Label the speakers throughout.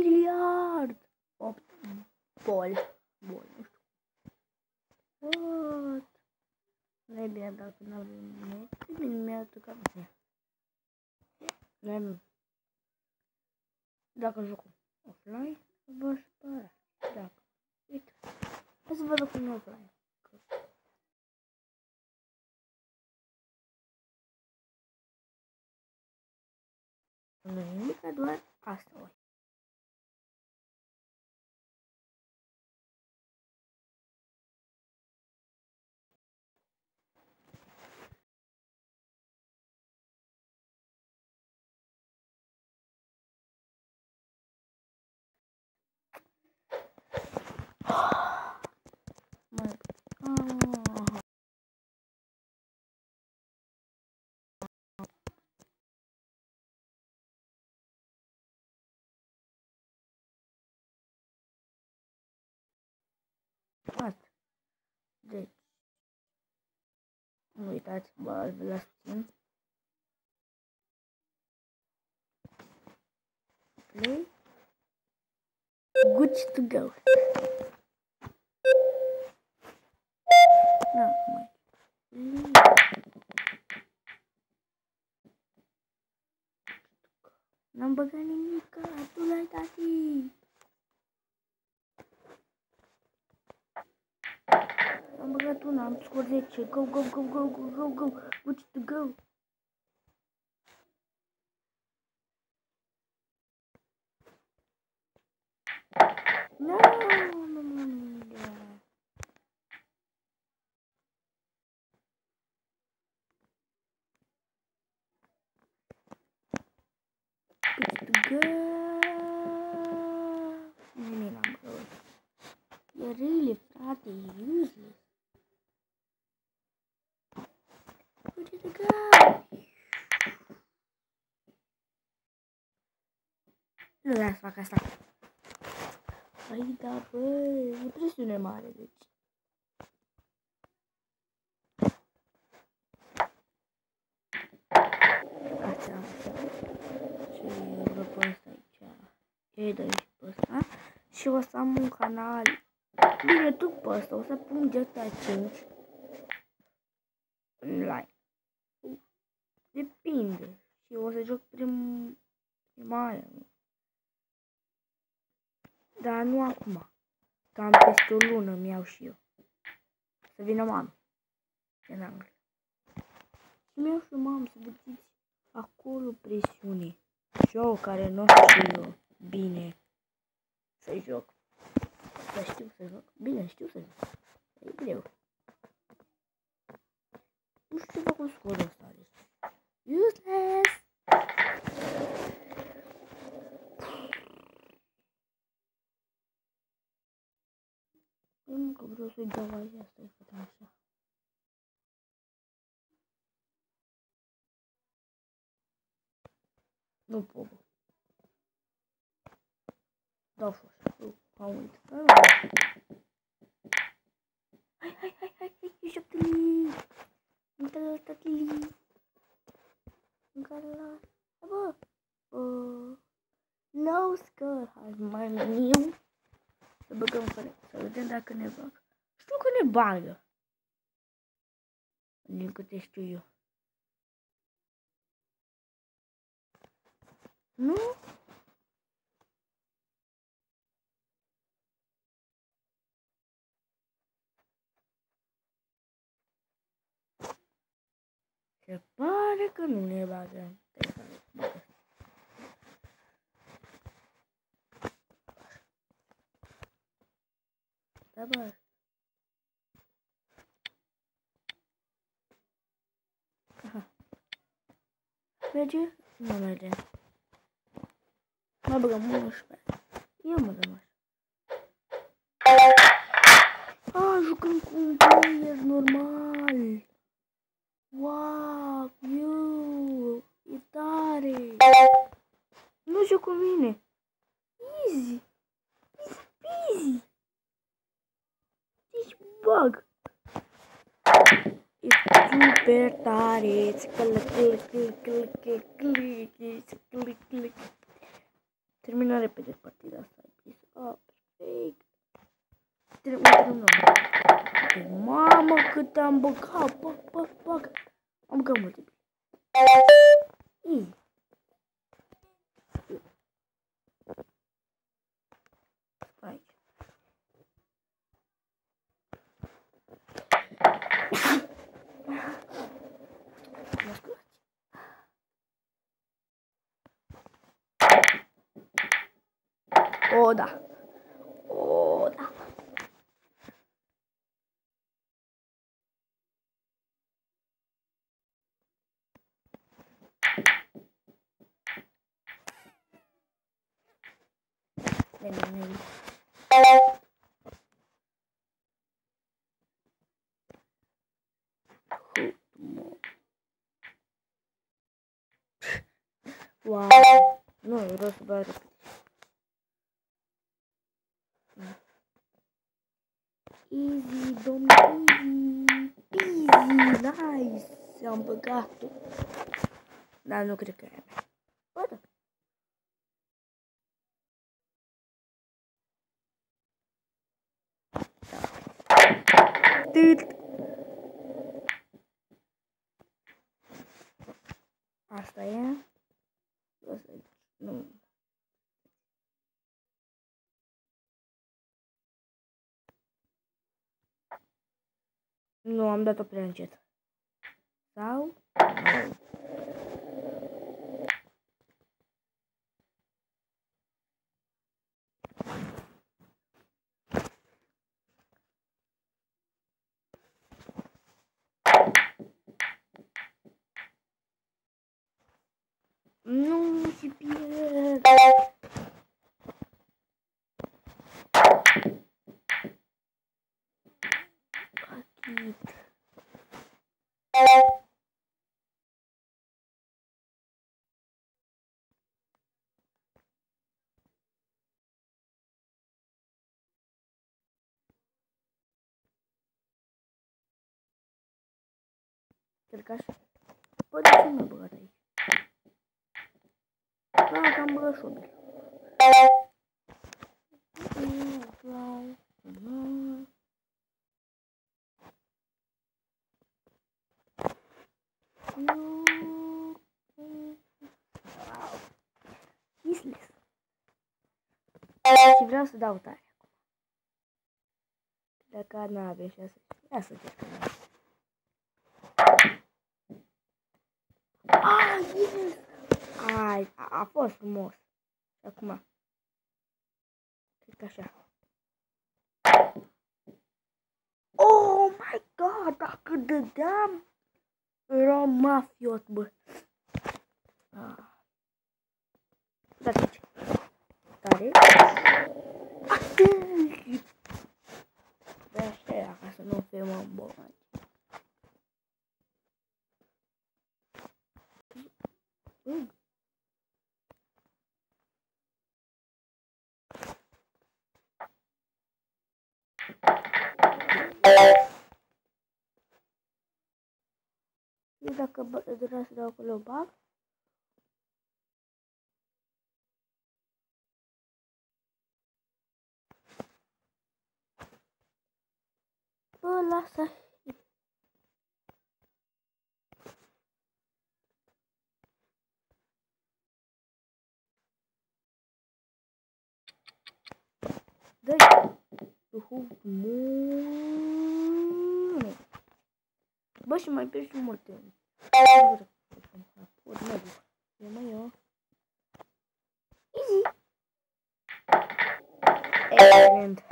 Speaker 1: miliard! 8 boli. Boli, nu știu. What? Nu e bine dacă nu avem net. E bine, mi-a arătat bine. Nu. Dacă jocul offline, vă spăra. Dacă. Uite. Hai să vă rog cum e offline. Nu e nimic, doar asta o. Asta. Deci. Nu uitați, vă las puțin. Play. Good to go. Da, mai. N-am băgat nimic, tu l-ai tati. Am băgat una, am scos 10. Go, go, go, go, go, go, go. Good to go. No, no, no, no. Good to go. Nimic n-am băgat. E really, frate, useless. Good to go. Nu vreau să fac asta. Păi da, băi, e presiune mare, deci. Așa. Și vă pe ăsta aici. E de aici pe ăsta. Și o să am un canal. Bine, tot pe ăsta. O să pun GTA 5. Online. Depinde. Și o să joc prima aia. Dar nu acum. Cam peste o lună mi-au și eu. Să vină mama. În Anglia. Și mi-au și mamă să vedeți acolo presiune. Joc care nu știu eu bine să joc. Să știu să joc. Bine, știu să joc. E greu. Nu știu ce fac cu scorul ăsta. Useless! Că vreau să-i dau aia asta, îi facem așa. Nu pot. Dau și așa. Am uitat. Hai, joc-te-li! Încă-l tati-li! Încă-l bă! No score! Hai mai meniu! Să băgăm fără, să vedem dacă ne bag. Știu că ne bagă. Din câte știu eu. Nu? Se pare că nu ne bagă. Da, bă. Aha. Merge? Nu merge. Mă băgăm 11. Eu mă dăm așa. Jucăm cu un player normal. Wow, e tare. Nu joc cu mine. Easy. Easy. Deci bug. E super tare. Click. Termină repede partida asta. Perfect. Terminăm. Mamă, cât am băgat. Băg. Am băgat multe. Easy. Aici. O, da. O, da. Veni. Wow. Nu, vreau să bag repede. Easy, domnule, easy, nice, am băgat-o. Dar nu cred că e a mea. Bă, da. Asta e. Nu. Nu, am dat-o prea încet. Sau? Nu. Nu, și pierd. Pachit. Cred că așa. Bă, de ce m-a băgat aici? Da, că am băgat șobil. Useless. Și vreau să dau tare acum. Dacă n-avea și asta. Ia să încercăm. Yes! Ai, a fost frumos. Acum. Cred că așa. Oh my god, dacă dădeam, era mafiot, bă. Da, deci. Tare. Atât. De așa era, ca să nu fie mă bolnavi. Și dacă vreau să dau acolo bag. Bă, lasă. Dă-i. Bă, și mai pierzi multe. Easy. Excelent.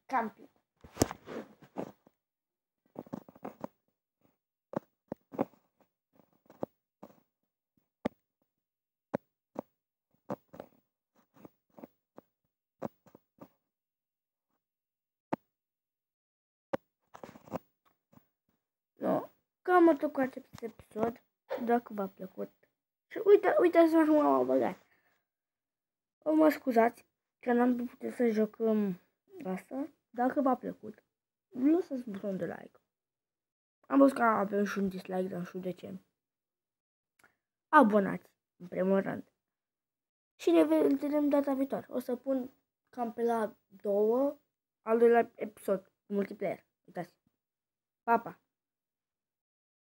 Speaker 1: Campi. No, cam atât cu acest episod. Dacă v-a plăcut. Și uitați-vă cum am băgat. Mă scuzați că n-am putut să jucăm asta. Dacă v-a plăcut, lăsați butonul de like. Am văzut că avem și un dislike, dar nu știu de ce. Abonați, în primul rând. Și ne vedem data viitoare. O să pun cam pe la 2 al doilea episod multiplayer. Uitați. Pa, pa!